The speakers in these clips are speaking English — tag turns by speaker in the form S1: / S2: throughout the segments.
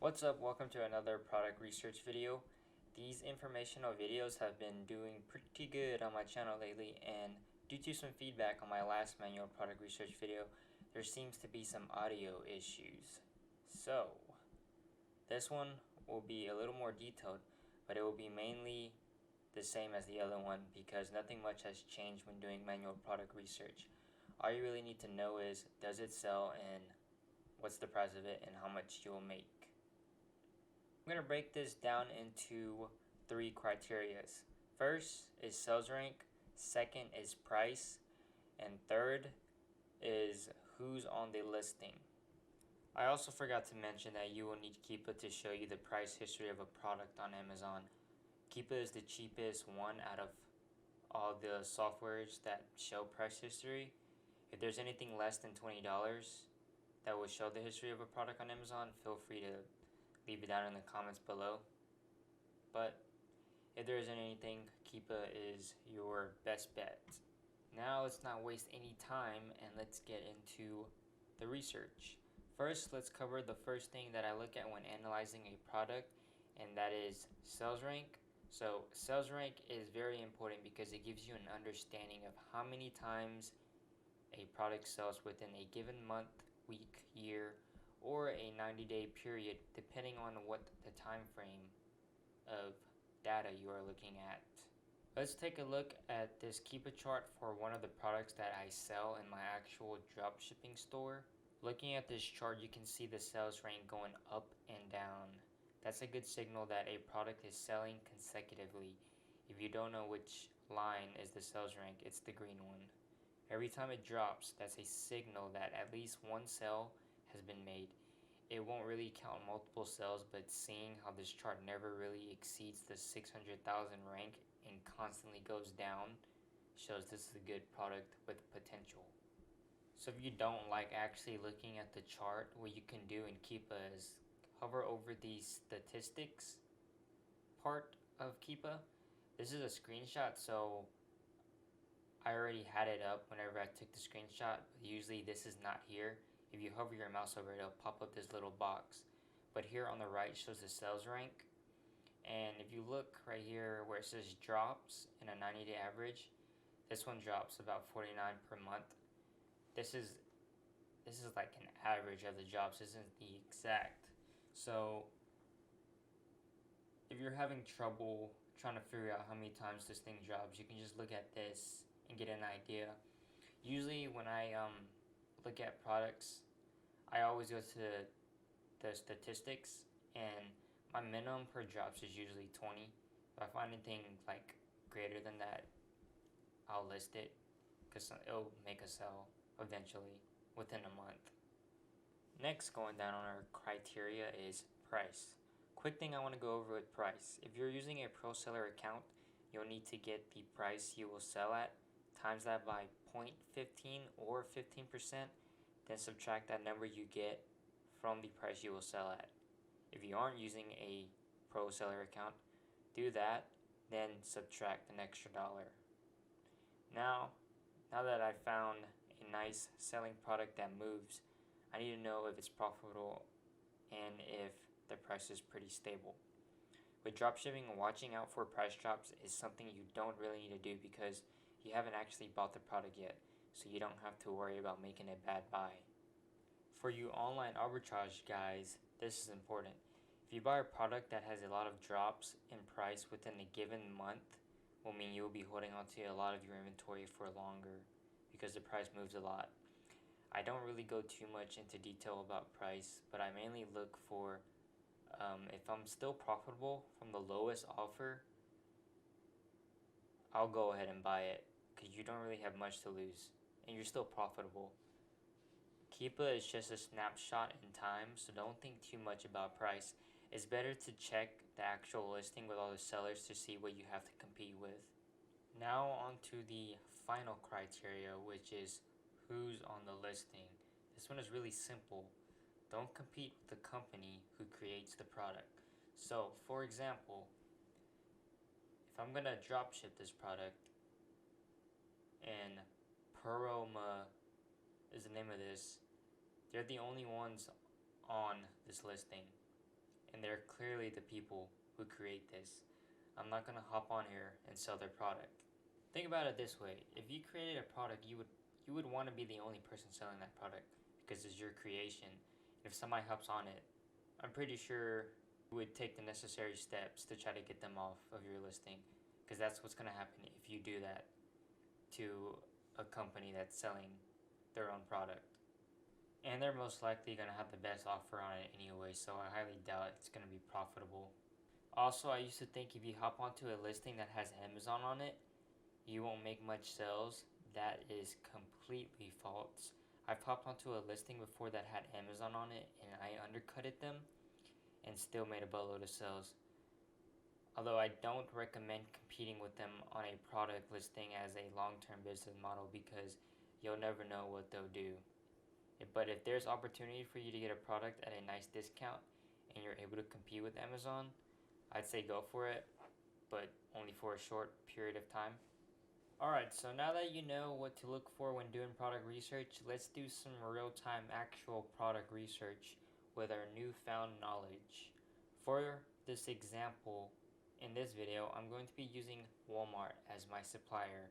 S1: What's up? Welcome to another product research video. These informational videos have been doing pretty good on my channel lately, and due to some feedback on my last manual product research video, there seems to be some audio issues. So, this one will be a little more detailed, but it will be mainly the same as the other one because nothing much has changed when doing manual product research. All you really need to know is, does it sell and what's the price of it and how much you will make. I'm going to break this down into 3 criterias. First is sales rank, second is price, and third is who's on the listing. I also forgot to mention that you will need Keepa to show you the price history of a product on Amazon. Keepa is the cheapest one out of all the softwares that show price history. If there's anything less than $20 that will show the history of a product on Amazon, feel free to leave it down in the comments below. But if there isn't anything, Keepa is your best bet. Now let's not waste any time and let's get into the research. First, let's cover the first thing that I look at when analyzing a product, and that is sales rank. So sales rank is very important because it gives you an understanding of how many times a product sells within a given month, week, year, or a 90-day period, depending on what the time frame of data you are looking at. Let's take a look at this Keepa chart for one of the products that I sell in my actual dropshipping store. Looking at this chart, you can see the sales rank going up and down. That's a good signal that a product is selling consecutively. If you don't know which line is the sales rank, it's the green one. Every time it drops, that's a signal that at least one sale has been made. It won't really count multiple sales, but seeing how this chart never really exceeds the 600,000 rank and constantly goes down shows this is a good product with potential. So if you don't like actually looking at the chart, what you can do in Keepa is hover over the statistics part of Keepa. This is a screenshot, so I already had it up whenever I took the screenshot, but usually this is not here. If you hover your mouse over it, it'll pop up this little box. But here on the right shows the sales rank. And if you look right here where it says drops in a 90-day average, this one drops about 49 per month. This is like an average of the drops, this isn't the exact. So if you're having trouble trying to figure out how many times this thing drops, you can just look at this and get an idea. Usually when I look at products, I always go to the statistics, and my minimum per drops is usually 20. If I find anything like greater than that, I'll list it because it'll make a sale eventually within a month. Next, going down on our criteria is price. Quick thing I want to go over with price. If you're using a pro seller account, you'll need to get the price you will sell at, times that by 0.15 or 15%, then subtract that number you get from the price you will sell at. If you aren't using a pro seller account, do that, then subtract an extra dollar. Now that I've found a nice selling product that moves, I need to know if it's profitable and if the price is pretty stable. With dropshipping, watching out for price drops is something you don't really need to do because you haven't actually bought the product yet, so you don't have to worry about making a bad buy. For you online arbitrage guys, this is important. If you buy a product that has a lot of drops in price within a given month, will mean you will be holding onto a lot of your inventory for longer because the price moves a lot. I don't really go too much into detail about price, but I mainly look for if I'm still profitable from the lowest offer, I'll go ahead and buy it because you don't really have much to lose and you're still profitable. Keepa is just a snapshot in time, so don't think too much about price. It's better to check the actual listing with all the sellers to see what you have to compete with. Now on to the final criteria, which is who's on the listing. This one is really simple. Don't compete with the company who creates the product. So, for example, if I'm gonna dropship this product and Peroma is the name of this, they're the only ones on this listing. and they're clearly the people who create this. I'm not gonna hop on here and sell their product. Think about it this way: if you created a product, you would want to be the only person selling that product because it's your creation. If somebody hops on it, I'm pretty sure you would take the necessary steps to try to get them off of your listing, because that's what's gonna happen if you do that to a company that's selling their own product. And they're most likely going to have the best offer on it anyway, so I highly doubt it's going to be profitable. Also, I used to think if you hop onto a listing that has Amazon on it, you won't make much sales. That is completely false. I've hopped onto a listing before that had Amazon on it, and I undercutted them and still made a boatload of sales. Although I don't recommend competing with them on a product listing as a long-term business model, because you'll never know what they'll do. But if there's opportunity for you to get a product at a nice discount and you're able to compete with Amazon, I'd say go for it, but only for a short period of time. Alright, so now that you know what to look for when doing product research, let's do some real-time actual product research with our newfound knowledge. For this example, in this video, I'm going to be using Walmart as my supplier.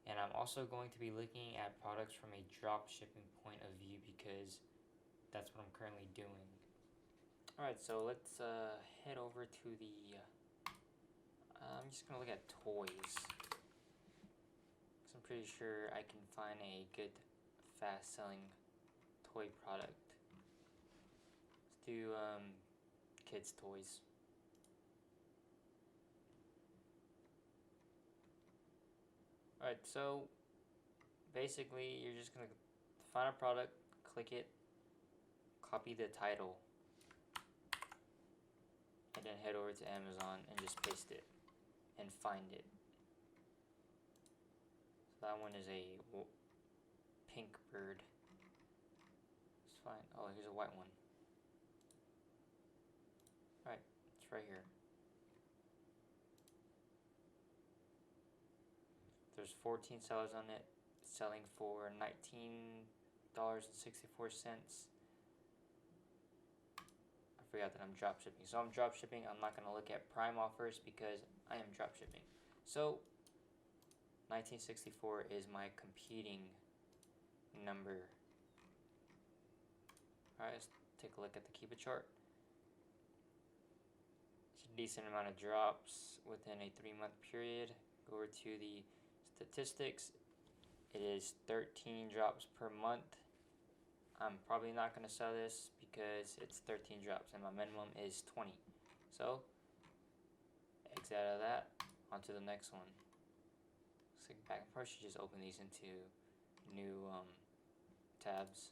S1: And I'm also going to be looking at products from a drop shipping point of view, because that's what I'm currently doing. Alright, so let's head over to the... I'm just going to look at toys, because I'm pretty sure I can find a good, fast-selling toy product. Let's do kids' toys. Alright, so basically you're just going to find a product, click it, copy the title, and then head over to Amazon and just paste it and find it. So that one is a pink bird. It's fine. Oh, here's a white one. Alright, it's right here. There's 14 sellers on it, selling for $19.64. I forgot that I'm dropshipping. So I'm dropshipping. I'm not going to look at Prime offers because I am dropshipping. So 1964 is my competing number. Alright, let's take a look at the Keep It chart. It's a decent amount of drops within a 3-month period. Go over to the statistics. It is 13 drops per month. I'm probably not going to sell this because it's 13 drops and my minimum is 20. So exit out of that, onto the next one. Looks like back. I probably should just open these into new tabs.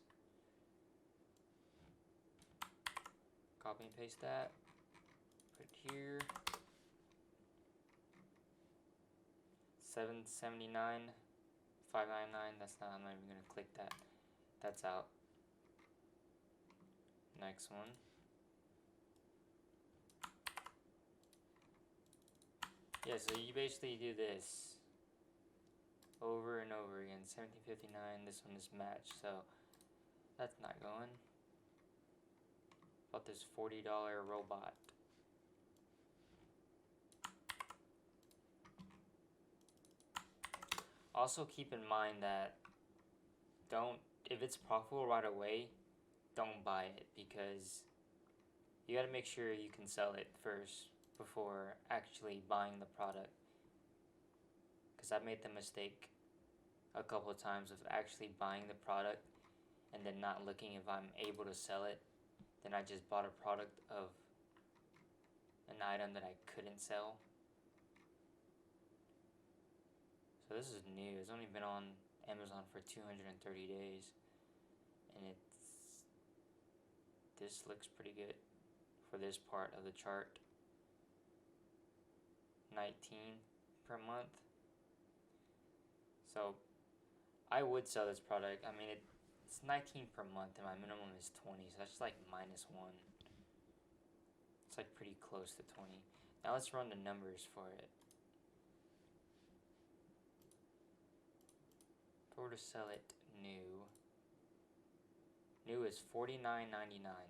S1: Copy and paste that. Put it here. $7.79, $5.99. That's not. I'm not even gonna click that. That's out. Next one. Yeah, so you basically do this over and over again. $17.59. This one is matched, so that's not going. Bought this $40 robot. Also keep in mind that if it's profitable right away, don't buy it, because you gotta make sure you can sell it first before actually buying the product. Because I've made the mistake a couple of times of actually buying the product and then not looking if I'm able to sell it. Then I just bought a product of an item that I couldn't sell. So this is new. It's only been on Amazon for 230 days, and this looks pretty good for this part of the chart. 19 per month. So I would sell this product. I mean, it's 19 per month and my minimum is 20, so that's like -1. It's like pretty close to 20. Now let's run the numbers for it. If I were to sell it new is $49.99.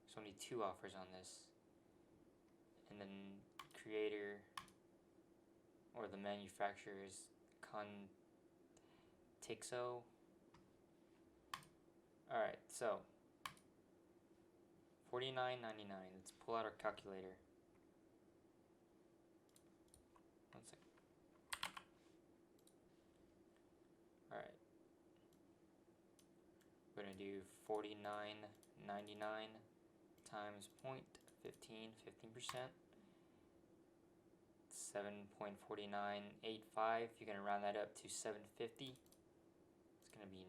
S1: There's only 2 offers on this. And then creator or the manufacturer is Contixo. Alright, so $49.99. Let's pull out our calculator. One second. Alright. We're gonna do $49.99 times 0.15%. 7.4985. You're gonna round that up to 750. It's gonna be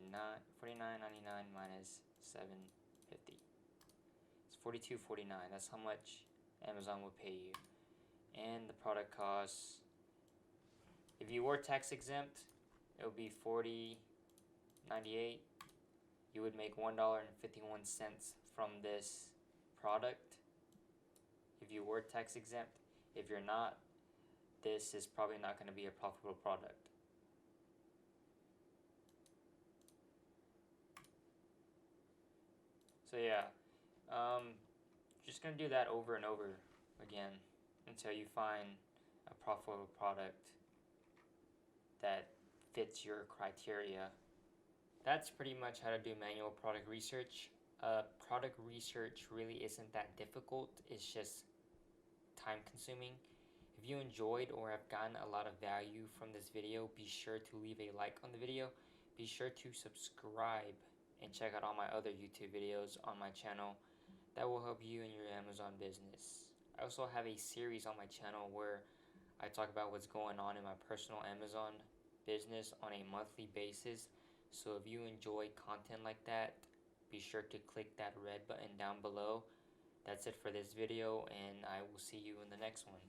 S1: $49.99 minus 750. It's $42.49. That's how much Amazon will pay you. And the product costs, if you were tax exempt, it would be $40.98. You would make $1.51 from this product if you were tax exempt. If you're not, this is probably not going to be a profitable product. So yeah, just going to do that over and over again until you find a profitable product that fits your criteria. That's pretty much how to do manual product research. Product research really isn't that difficult. It's just time consuming. If you enjoyed or have gotten a lot of value from this video, be sure to leave a like on the video. Be sure to subscribe and check out all my other YouTube videos on my channel that will help you in your Amazon business. I also have a series on my channel where I talk about what's going on in my personal Amazon business on a monthly basis. So if you enjoy content like that, be sure to click that red button down below. That's it for this video, and I will see you in the next one.